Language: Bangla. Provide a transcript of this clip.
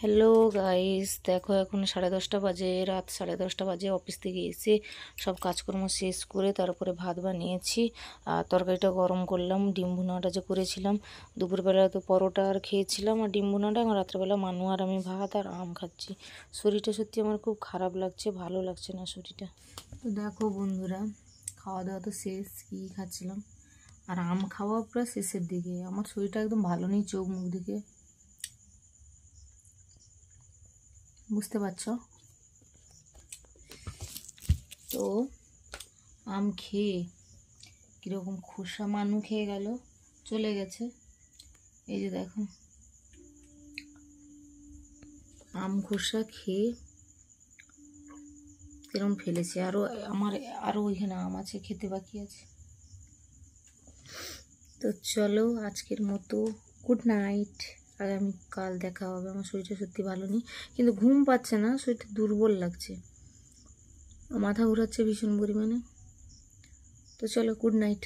হ্যালো গাইস, দেখো এখন 10:30 বাজে, রাত 10:30 বাজে। অফিস থেকে এসে সব কাজকর্ম শেষ করে তারপরে ভাত বানিয়েছি আর তরকারিটা গরম করলাম। ডিম ভুনাটা যে করেছিলাম দুপুরবেলা, তো পরোটা আর খেয়েছিলাম আর ডিম ভুনাটা। আর রাত্রেবেলা মানু আর আমি ভাত আর আম খাচ্ছি। শরীরটা সত্যি আমার খুব খারাপ লাগছে, ভালো লাগছে না শরীরটা। তো দেখো বন্ধুরা, খাওয়া দাওয়া তো শেষ, কী খাচ্ছিলাম আর আম খাওয়া প্রায় শেষের দিকে। আমার শরীরটা একদম ভালো নেই, চোখ মুখ দিকে বুঝতে পারছো। তো আম খেয়ে কীরকম খোসা মানু খেয়ে গেল, চলে গেছে। এই যে দেখো, আম খোসা খেয়ে কিরকম ফেলেছে। আরও ওইখানে আম আছে, খেতে বাকি আছে। তো চলো আজকের মতো গুড নাইট, আগামীকাল দেখা হবে। আমার শরীরটা সত্যি ভালো নেই, কিন্তু ঘুম পাচ্ছে না, শরীরটা দুর্বল লাগছে, মাথা ঘোরাচ্ছে ভীষণ পরিমাণে। তো চলো গুড নাইট।